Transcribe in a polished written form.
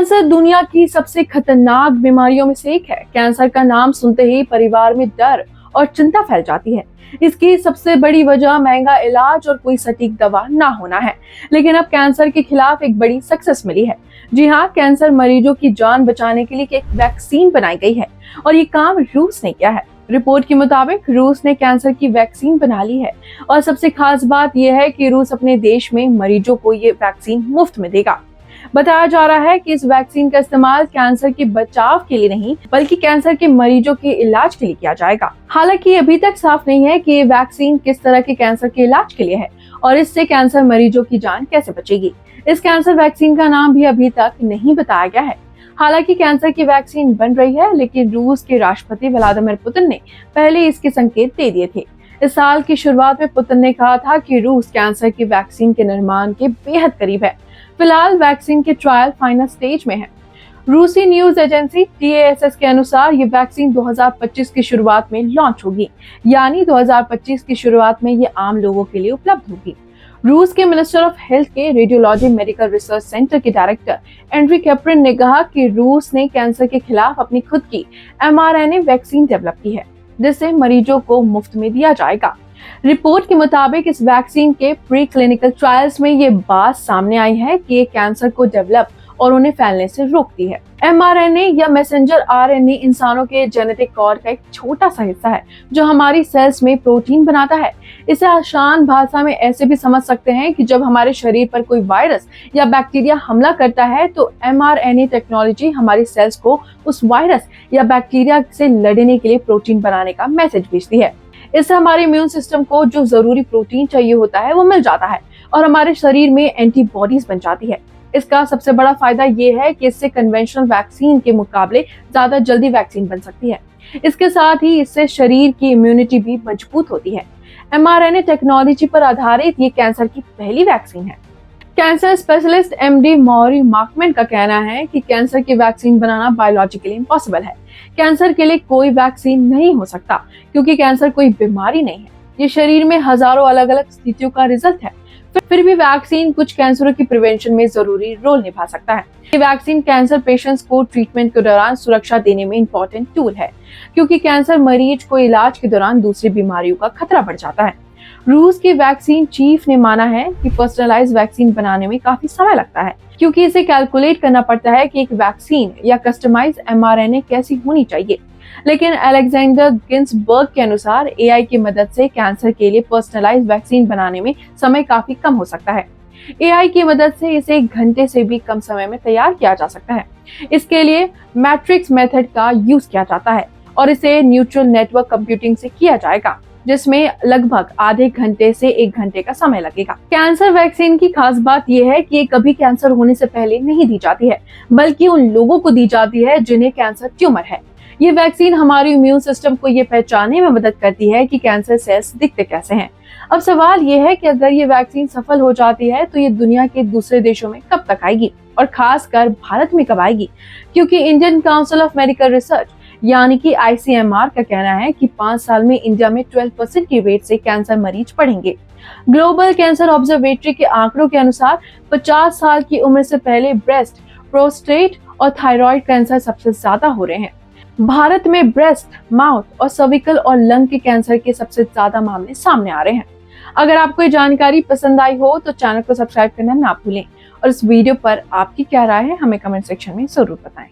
Cancer दुनिया की सबसे खतरनाक बीमारियों में से एक है। कैंसर का नाम सुनते ही परिवार में डर और चिंता फैल जाती है। इसकी सबसे बड़ी वजह महंगा इलाज और कोई सटीक दवा ना होना है। लेकिन अब कैंसर के खिलाफ एक बड़ी सक्सेस मिली है। जी हाँ, कैंसर मरीजों की जान बचाने के लिए एक वैक्सीन बनाई गई है और ये काम रूस ने किया है। रिपोर्ट के मुताबिक रूस ने कैंसर की वैक्सीन बना ली है और सबसे खास बात यह है कि रूस अपने देश में मरीजों को ये वैक्सीन मुफ्त में देगा। बताया जा रहा है कि इस वैक्सीन का इस्तेमाल कैंसर के बचाव के लिए नहीं बल्कि कैंसर के मरीजों के इलाज के लिए किया जाएगा। हालांकि अभी तक साफ नहीं है कि ये वैक्सीन किस तरह के कैंसर के इलाज के लिए है और इससे कैंसर मरीजों की जान कैसे बचेगी। इस कैंसर वैक्सीन का नाम भी अभी तक नहीं बताया गया है। हालांकि कैंसर की वैक्सीन बन रही है, लेकिन रूस के राष्ट्रपति व्लादिमीर पुतिन ने पहले इसके संकेत दे दिए थे। इस साल की शुरुआत में पुतिन ने कहा था कि रूस कैंसर की वैक्सीन के निर्माण के बेहद करीब है। फिलहाल वैक्सीन के ट्रायल फाइनल स्टेज में है। रूसी न्यूज एजेंसी TASS के अनुसार ये वैक्सीन 2025 की शुरुआत में लॉन्च होगी, यानी 2025 की शुरुआत में ये आम लोगों के लिए उपलब्ध होगी। रूस के मिनिस्टर ऑफ हेल्थ के रेडियोलॉजी मेडिकल रिसर्च सेंटर के डायरेक्टर एंड्री कैप्रिन ने कहा कि रूस ने कैंसर के खिलाफ अपनी खुद की mRNA वैक्सीन डेवलप की है, जिसे मरीजों को मुफ्त में दिया जाएगा। रिपोर्ट के मुताबिक इस वैक्सीन के प्री क्लिनिकल ट्रायल्स में ये बात सामने आई है कि ये कैंसर को डेवलप और उन्हें फैलने से रोकती है। mRNA या मैसेंजर RNA इंसानों के जेनेटिक कोड का एक छोटा सा हिस्सा है जो हमारी सेल्स में प्रोटीन बनाता है। इसे आसान भाषा में ऐसे भी समझ सकते हैं कि जब हमारे शरीर पर कोई वायरस या बैक्टीरिया हमला करता है तो mRNA टेक्नोलॉजी हमारी सेल्स को उस वायरस या बैक्टीरिया से लड़ने के लिए प्रोटीन बनाने का मैसेज भेजती है। इससे हमारे इम्यून सिस्टम को जो जरूरी प्रोटीन चाहिए होता है वो मिल जाता है और हमारे शरीर में एंटीबॉडीज बन जाती है। इसका सबसे बड़ा फायदा ये है कि इससे कन्वेंशनल वैक्सीन के मुकाबले ज्यादा जल्दी वैक्सीन बन सकती है। इसके साथ ही इससे शरीर की इम्यूनिटी भी मजबूत होती है। mRNA टेक्नोलॉजी पर आधारित ये कैंसर की पहली वैक्सीन है। कैंसर स्पेशलिस्ट MD मॉरी मार्कमैन का कहना है कि कैंसर की वैक्सीन बनाना बायोलॉजिकली इम्पॉसिबल है। कैंसर के लिए कोई वैक्सीन नहीं हो सकता क्योंकि कैंसर कोई बीमारी नहीं है, ये शरीर में हजारों अलग अलग स्थितियों का रिजल्ट है। फिर भी वैक्सीन कुछ कैंसरों की प्रिवेंशन में जरूरी रोल निभा सकता है। ये वैक्सीन कैंसर पेशेंट्स को ट्रीटमेंट के दौरान सुरक्षा देने में इम्पोर्टेंट टूल है, क्योंकि कैंसर मरीज को इलाज के दौरान दूसरी बीमारियों का खतरा बढ़ जाता है। रूस की वैक्सीन चीफ ने माना है कि पर्सनलाइज वैक्सीन बनाने में काफी समय लगता है, क्योंकि इसे कैलकुलेट करना पड़ता है कि एक वैक्सीन या कस्टमाइज mRNA कैसी होनी चाहिए। लेकिन अलेक्जेंडर गिन्सबर्ग के अनुसार AI की मदद से कैंसर के लिए पर्सनलाइज वैक्सीन बनाने में समय काफी कम हो सकता है। AI की मदद से इसे 1 घंटे से भी कम समय में तैयार किया जा सकता है। इसके लिए मैट्रिक्स मेथड का यूज किया जाता है और इसे न्यूरल नेटवर्क कंप्यूटिंग से किया जाएगा, जिसमें लगभग आधे घंटे से 1 घंटे का समय लगेगा। कैंसर वैक्सीन की खास बात यह है कि ये कभी कैंसर होने से पहले नहीं दी जाती है, बल्कि उन लोगों को दी जाती है जिन्हें कैंसर ट्यूमर है। ये वैक्सीन हमारे इम्यून सिस्टम को ये पहचानने में मदद करती है कि कैंसर सेल्स दिखते कैसे हैं। अब सवाल ये है कि अगर ये वैक्सीन सफल हो जाती है तो ये दुनिया के दूसरे देशों में कब तक आएगी और खासकर भारत में कब आएगी, क्योंकि Indian council of medical research यानी कि ICMR का कहना है कि 5 साल में इंडिया में 12% की रेट से कैंसर मरीज बढ़ेंगे। ग्लोबल कैंसर ऑब्जर्वेटरी के आंकड़ों के अनुसार 50 साल की उम्र से पहले ब्रेस्ट, प्रोस्टेट और थायराइड कैंसर सबसे ज्यादा हो रहे हैं। भारत में ब्रेस्ट, माउथ और सर्विकल और लंग के कैंसर के सबसे ज्यादा मामले सामने आ रहे हैं। अगर आपको ये जानकारी पसंद आई हो तो चैनल को सब्सक्राइब करना ना भूलें और इस वीडियो पर आपकी क्या राय है हमें कमेंट सेक्शन में जरूर बताएं।